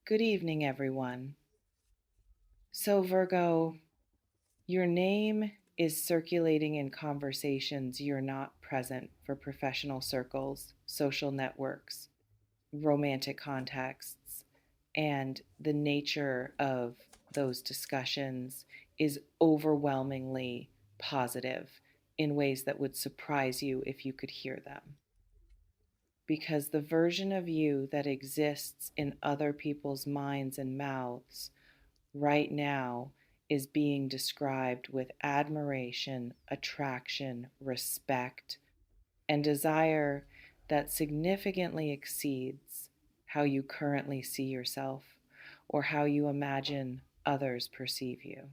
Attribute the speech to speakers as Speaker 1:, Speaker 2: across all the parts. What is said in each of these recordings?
Speaker 1: Good evening, everyone. So, Virgo, your name is circulating in conversations you're not present for professional circles, social networks, romantic contexts, and the nature of those discussions is overwhelmingly positive in ways that would surprise you if you could hear them. Because the version of you that exists in other people's minds and mouths right now is being described with admiration, attraction, respect, and desire that significantly exceeds how you currently see yourself or how you imagine others perceive you.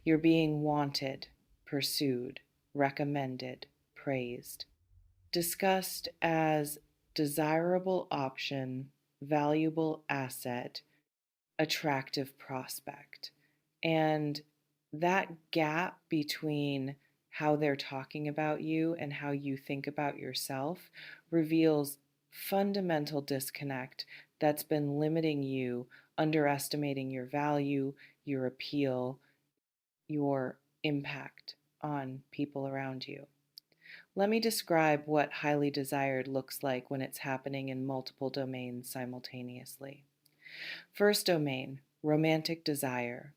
Speaker 1: You're being wanted, pursued, recommended, praised, discussed as desirable option, valuable asset, attractive prospect. And that gap between how they're talking about you and how you think about yourself reveals fundamental disconnect that's been limiting you, underestimating your value, your appeal, your impact on people around you. Let me describe what highly desired looks like when it's happening in multiple domains simultaneously. First domain, romantic desire.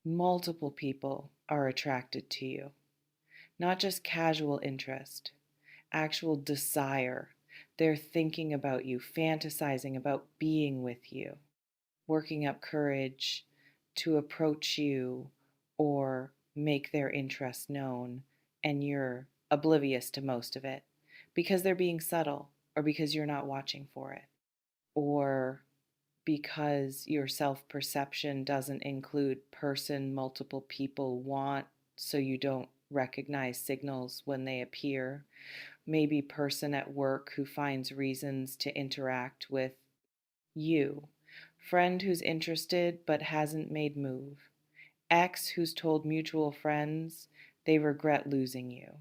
Speaker 1: Multiple people are attracted to you, not just casual interest, actual desire. They're thinking about you, fantasizing about being with you, working up courage to approach you or make their interest known, and you're oblivious to most of it because they're being subtle or because you're not watching for it or because your self perception doesn't include person, multiple people, want, so you don't recognize signals when they appear. Maybe person at work who finds reasons to interact with you. Friend who's interested but hasn't made move. Ex who's told mutual friends they regret losing you.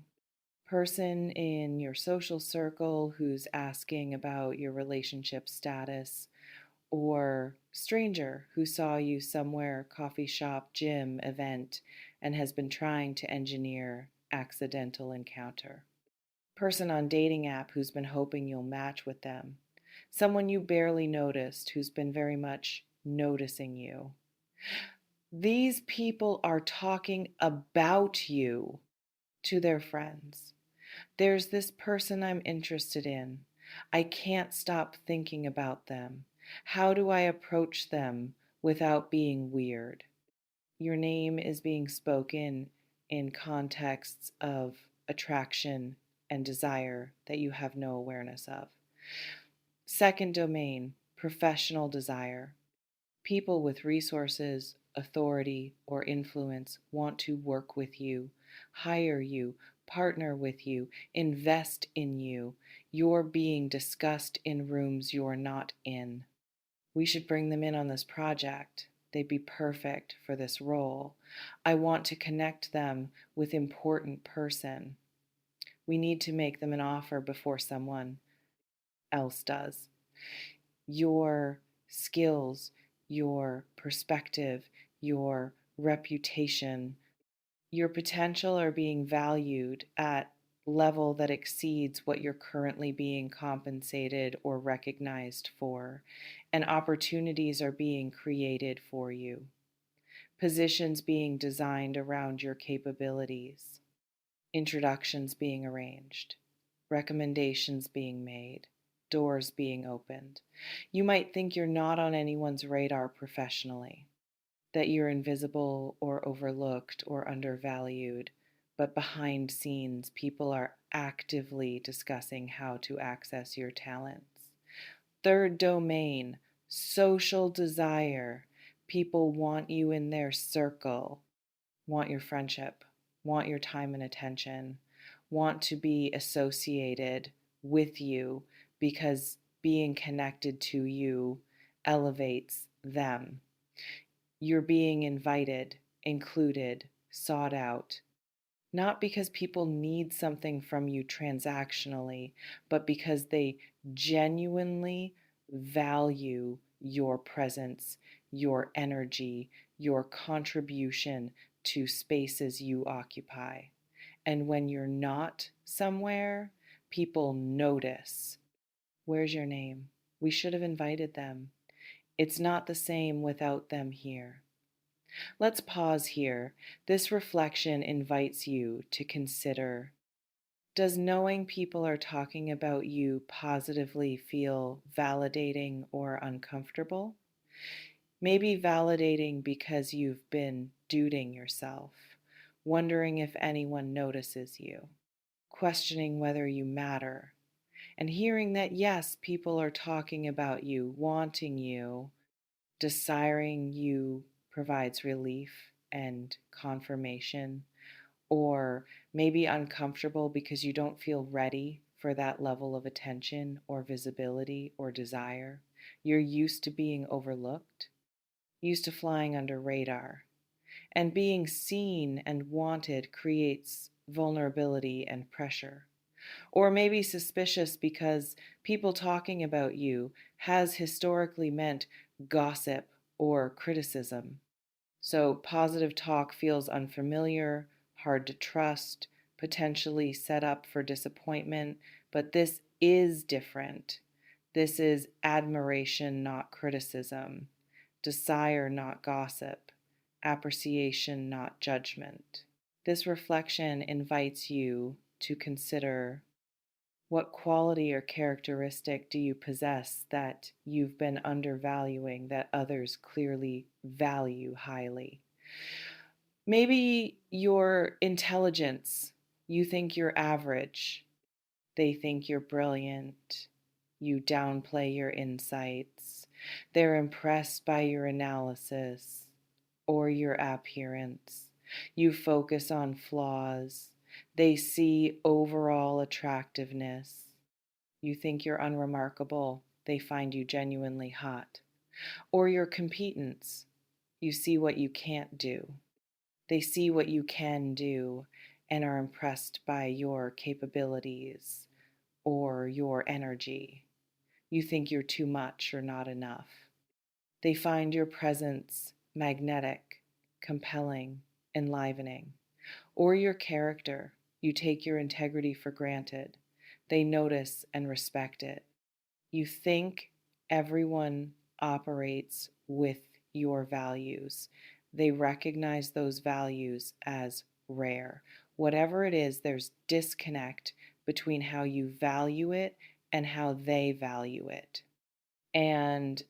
Speaker 1: Person in your social circle who's asking about your relationship status, or stranger who saw you somewhere, coffee shop, gym, event, and has been trying to engineer accidental encounter. Person on dating app who's been hoping you'll match with them. Someone you barely noticed who's been very much noticing you. These people are talking about you to their friends. There's this person I'm interested in. I can't stop thinking about them. How do I approach them without being weird? Your name is being spoken in contexts of attraction and desire that you have no awareness of. Second domain, professional desire. People with resources, authority, or influence want to work with you, hire you, partner with you, invest in you. You're being discussed in rooms you're not in. We should bring them in on this project. They'd be perfect for this role. I want to connect them with important person. We need to make them an offer before someone else does. Your skills, your perspective, your reputation, your potential are being valued at level that exceeds what you're currently being compensated or recognized for, and opportunities are being created for you. Positions being designed around your capabilities, introductions being arranged, recommendations being made, doors being opened. You might think you're not on anyone's radar professionally, that you're invisible or overlooked or undervalued, but behind scenes, people are actively discussing how to access your talents. Third domain, social desire. People want you in their circle, want your friendship, want your time and attention, want to be associated with you because being connected to you elevates them. You're being invited, included, sought out, not because people need something from you transactionally, but because they genuinely value your presence, your energy, your contribution to spaces you occupy. And when you're not somewhere, people notice. Where's your name? We should have invited them. It's not the same without them here. Let's pause here. This reflection invites you to consider, does knowing people are talking about you positively feel validating or uncomfortable? Maybe validating because you've been doubting yourself, wondering if anyone notices you, questioning whether you matter, and hearing that yes, people are talking about you, wanting you, desiring you provides relief and confirmation, or maybe uncomfortable because you don't feel ready for that level of attention or visibility or desire. You're used to being overlooked, used to flying under radar, and being seen and wanted creates vulnerability and pressure. Or maybe suspicious because people talking about you has historically meant gossip or criticism. So positive talk feels unfamiliar, hard to trust, potentially set up for disappointment, but this is different. This is admiration, not criticism, desire, not gossip, appreciation, not judgment. This reflection invites you to consider, what quality or characteristic do you possess that you've been undervaluing that others clearly value highly? Maybe your intelligence. You think you're average. They think you're brilliant. You downplay your insights. They're impressed by your analysis or your appearance. You focus on flaws. They see overall attractiveness. You think you're unremarkable. They find you genuinely hot. Or your competence. You see what you can't do. They see what you can do and are impressed by your capabilities or your energy. You think you're too much or not enough. They find your presence magnetic, compelling, enlivening. Or your character. You take your integrity for granted. They notice and respect it. You think everyone operates with your values. They recognize those values as rare. Whatever it is, there's disconnect between how you value it and how they value it. And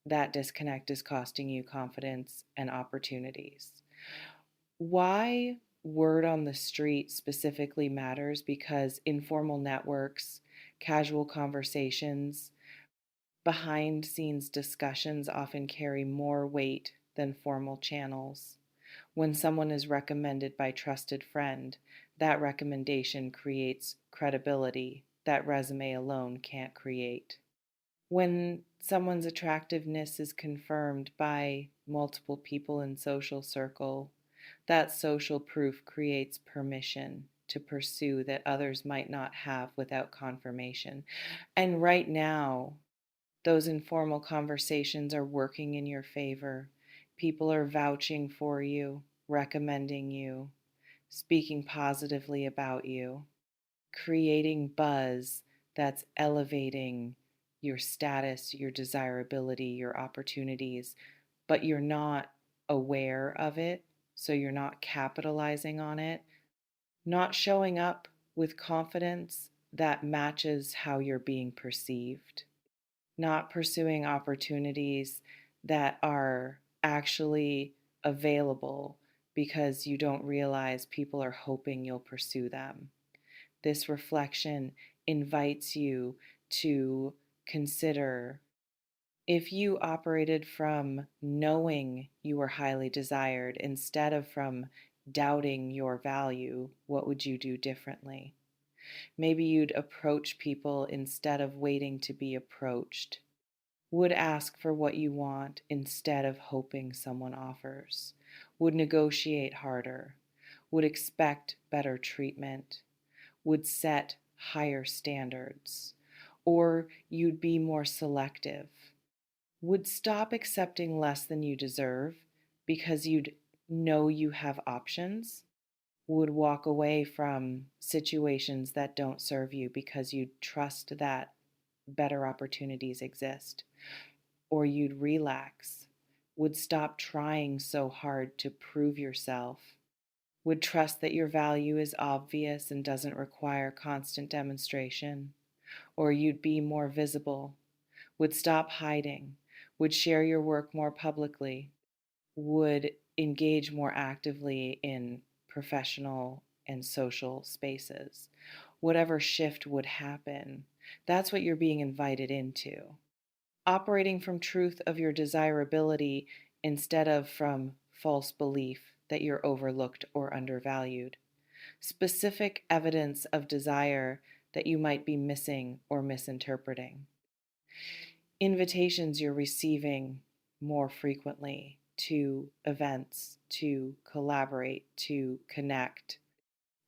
Speaker 1: that disconnect is costing you confidence and opportunities. Why word on the street specifically matters, because informal networks, casual conversations, behind scenes discussions often carry more weight than formal channels. When someone is recommended by a trusted friend, that recommendation creates credibility that resume alone can't create. When someone's attractiveness is confirmed by multiple people in social circle, that social proof creates permission to pursue that others might not have without confirmation. And right now, those informal conversations are working in your favor. People are vouching for you, recommending you, speaking positively about you, creating buzz that's elevating your status, your desirability, your opportunities, but you're not aware of it, so you're not capitalizing on it, not showing up with confidence that matches how you're being perceived, not pursuing opportunities that are actually available because you don't realize people are hoping you'll pursue them. This reflection invites you to consider, if you operated from knowing you were highly desired instead of from doubting your value, what would you do differently? Maybe you'd approach people instead of waiting to be approached, would ask for what you want instead of hoping someone offers, would negotiate harder, would expect better treatment, would set higher standards, or you'd be more selective, would stop accepting less than you deserve because you'd know you have options, would walk away from situations that don't serve you because you trust that better opportunities exist, or you'd relax, would stop trying so hard to prove yourself, would trust that your value is obvious and doesn't require constant demonstration, or you'd be more visible, would stop hiding, would share your work more publicly, would engage more actively in professional and social spaces. Whatever shift would happen, that's what you're being invited into. Operating from truth of your desirability instead of from false belief that you're overlooked or undervalued. Specific evidence of desire that you might be missing or misinterpreting. Invitations you're receiving more frequently to events, to collaborate, to connect.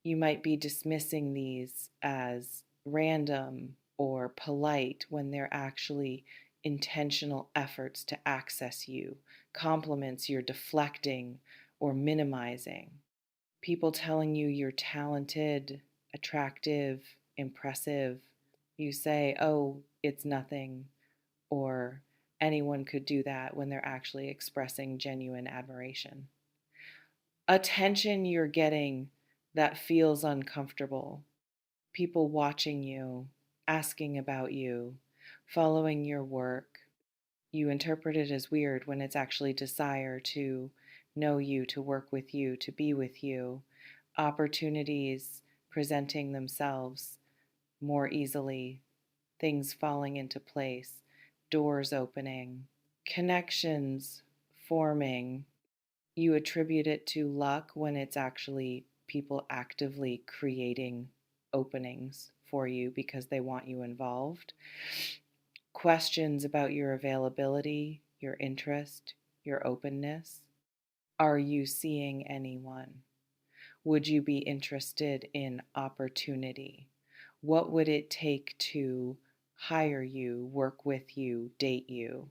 Speaker 1: You might be dismissing these as random or polite when they're actually intentional efforts to access you, compliments you're deflecting or minimizing. People telling you you're talented, attractive, impressive. You say, oh, it's nothing, or anyone could do that when they're actually expressing genuine admiration. Attention you're getting that feels uncomfortable. People watching you, asking about you, following your work. You interpret it as weird when it's actually desire to know you, to work with you, to be with you. Opportunities presenting themselves more easily, things falling into place, doors opening, connections forming. You attribute it to luck when it's actually people actively creating openings for you because they want you involved. Questions about your availability, your interest, your openness. Are you seeing anyone? Would you be interested in opportunity? What would it take to hire you, work with you, date you?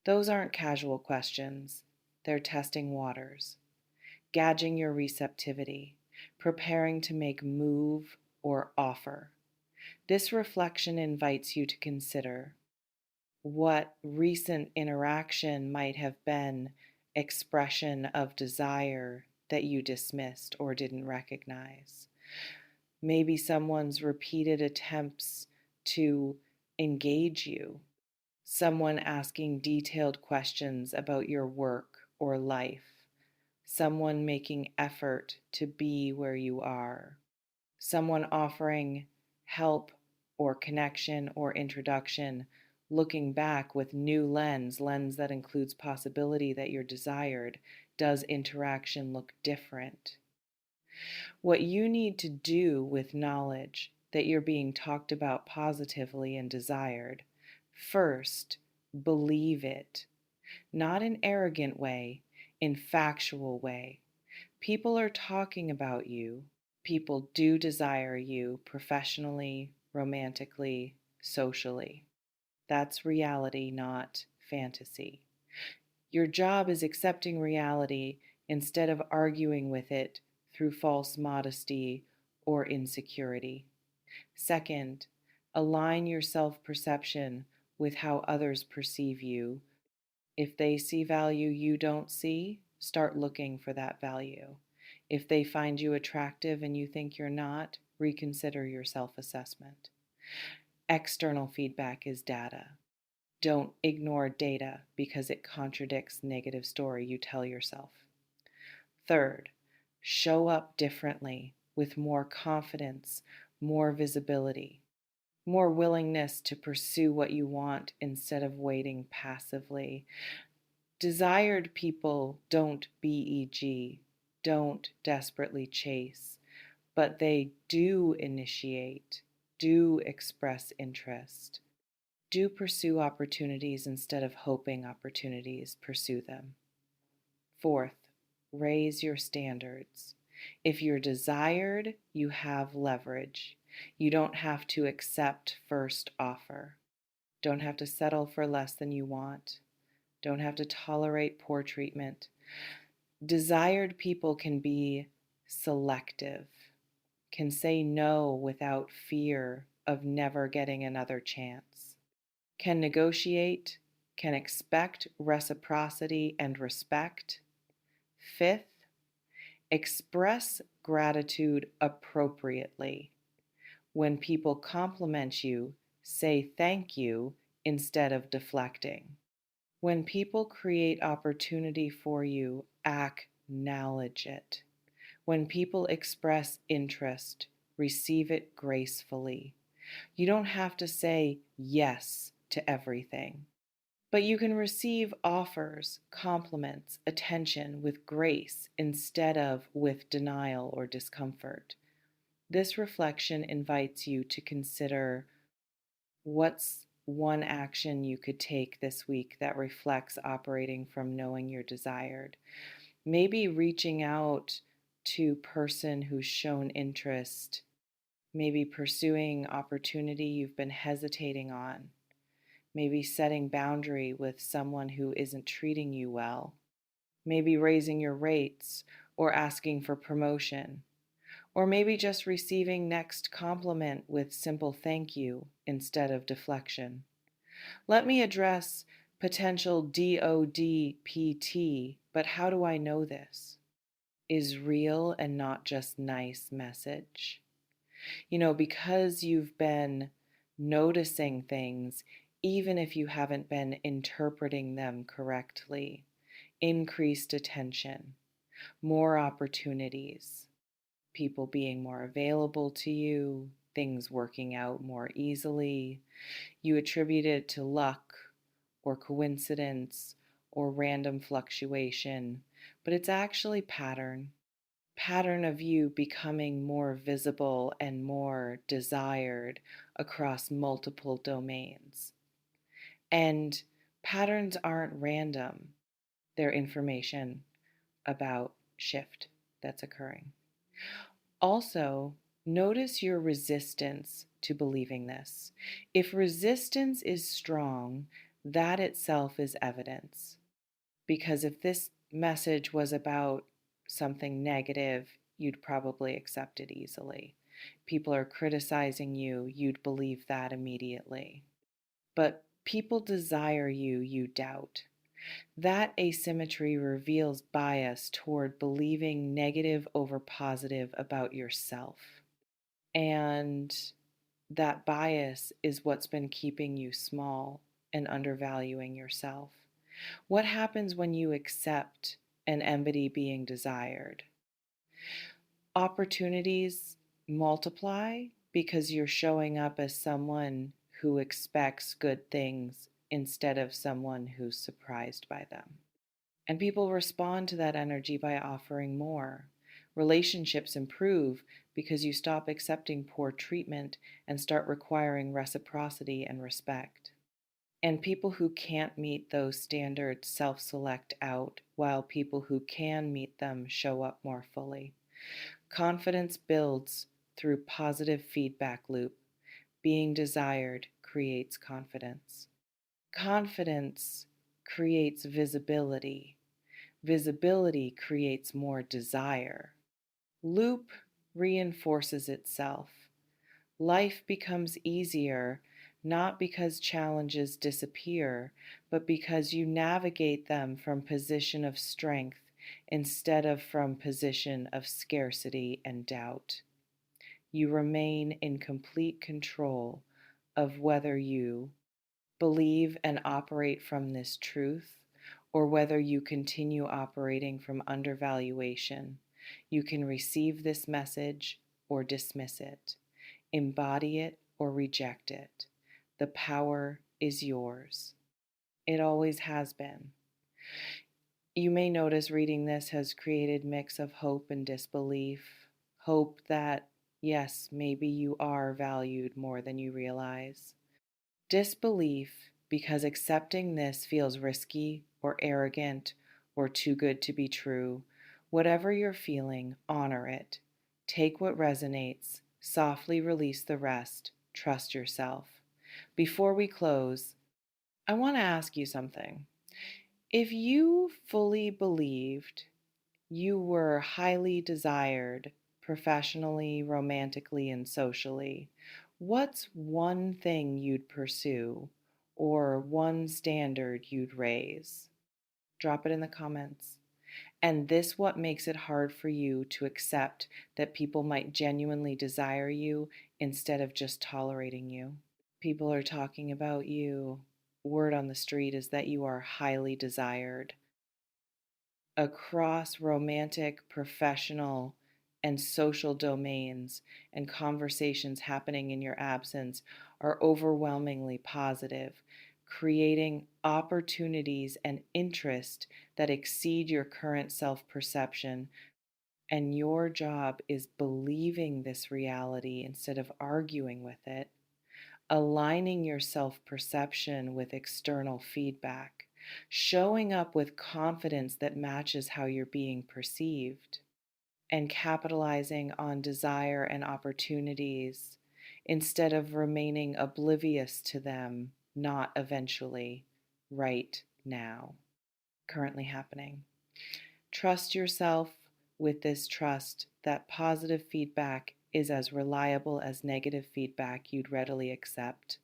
Speaker 1: Those aren't casual questions. They're testing waters, gauging your receptivity, preparing to make move or offer. This reflection invites you to consider what recent interaction might have been expression of desire that you dismissed or didn't recognize. Maybe someone's repeated attempts to engage you, someone asking detailed questions about your work or life, someone making effort to be where you are, someone offering help or connection or introduction, looking back with new lens that includes possibility that you're desired. Does interaction look different? What you need to do with knowledge that you're being talked about positively and desired, first, believe it, not in arrogant way, in factual way. People are talking about you. People do desire you professionally, romantically, socially. That's reality, not fantasy. Your job is accepting reality instead of arguing with it through false modesty or insecurity. Second, align your self perception with how others perceive you. If they see value you don't see, start looking for that value. If they find you attractive and you think you're not, reconsider your self assessment. External feedback is data. Don't ignore data because it contradicts negative story you tell yourself. Third, show up differently with more confidence, more visibility, more willingness to pursue what you want instead of waiting passively. Desired people don't BEG, don't desperately chase, but they do initiate, do express interest, do pursue opportunities instead of hoping opportunities pursue them. Fourth, raise your standards. If you're desired, you have leverage. You don't have to accept first offer. Don't have to settle for less than you want. Don't have to tolerate poor treatment. Desired people can be selective, can say no without fear of never getting another chance, can negotiate, can expect reciprocity and respect. Fifth, express gratitude appropriately. When people compliment you, say thank you instead of deflecting. When people create opportunity for you, acknowledge it. When people express interest, receive it gracefully. You don't have to say yes to everything, but you can receive offers, compliments, attention with grace instead of with denial or discomfort. This reflection invites you to consider what's one action you could take this week that reflects operating from knowing you're desired. Maybe reaching out to person who's shown interest, maybe pursuing opportunity you've been hesitating on, maybe setting boundary with someone who isn't treating you well, maybe raising your rates or asking for promotion, or maybe just receiving next compliment with simple thank you instead of deflection. Let me address potential DODPT, but how do I know this? Is real and not just nice message. Because you've been noticing things, even if you haven't been interpreting them correctly, increased attention, more opportunities, people being more available to you, things working out more easily. You attribute it to luck or coincidence or random fluctuation, but it's actually pattern of you becoming more visible and more desired across multiple domains. And patterns aren't random. They're information about shift that's occurring. Also, notice your resistance to believing this. If resistance is strong, that itself is evidence. Because if this message was about something negative, you'd probably accept it easily. People are criticizing you, you'd believe that immediately. But people desire you, you doubt. That asymmetry reveals bias toward believing negative over positive about yourself. And that bias is what's been keeping you small and undervaluing yourself. What happens when you accept and embody being desired? Opportunities multiply because you're showing up as someone who expects good things instead of someone who's surprised by them. And people respond to that energy by offering more. Relationships improve because you stop accepting poor treatment and start requiring reciprocity and respect. And people who can't meet those standards self-select out, while people who can meet them show up more fully. Confidence builds through positive feedback loop. Being desired creates confidence. Confidence creates visibility. Visibility creates more desire. Loop reinforces itself. Life becomes easier not because challenges disappear, but because you navigate them from position of strength instead of from position of scarcity and doubt. You remain in complete control of whether you believe and operate from this truth or whether you continue operating from undervaluation. You can receive this message or dismiss it, embody it or reject it. The power is yours. It always has been. You may notice reading this has created a mix of hope and disbelief. Hope that, yes, maybe you are valued more than you realize. Disbelief because accepting this feels risky or arrogant or too good to be true. Whatever you're feeling, honor it. Take what resonates, softly release the rest, trust yourself. Before we close, I want to ask you something. If you fully believed you were highly desired professionally, romantically, and socially, what's one thing you'd pursue or one standard you'd raise? Drop it in the comments. And this what makes it hard for you to accept that people might genuinely desire you instead of just tolerating you. People are talking about you. Word on the street is that you are highly desired. Across romantic, professional, and social domains, and conversations happening in your absence are overwhelmingly positive, creating opportunities and interest that exceed your current self perception. And your job is believing this reality instead of arguing with it, aligning your self perception with external feedback, showing up with confidence that matches how you're being perceived, and capitalizing on desire and opportunities instead of remaining oblivious to them, not eventually, right now, currently happening. Trust yourself with this trust that positive feedback is as reliable as negative feedback you'd readily accept.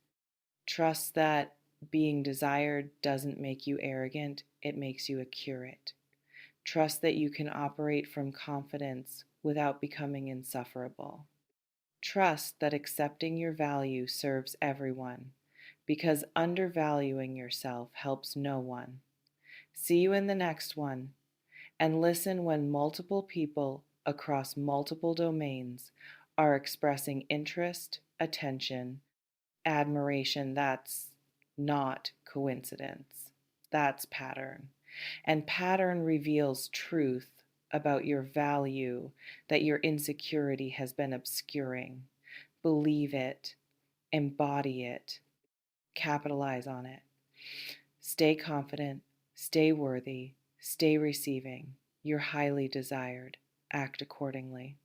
Speaker 1: Trust that being desired doesn't make you arrogant, it makes you a curate. Trust that you can operate from confidence without becoming insufferable. Trust that accepting your value serves everyone, because undervaluing yourself helps no one. See you in the next one, and listen when multiple people across multiple domains are expressing interest, attention, admiration. That's not coincidence. That's pattern. And pattern reveals truth about your value that your insecurity has been obscuring. Believe it, embody it, capitalize on it. Stay confident, stay worthy, stay receiving. You're highly desired. Act accordingly.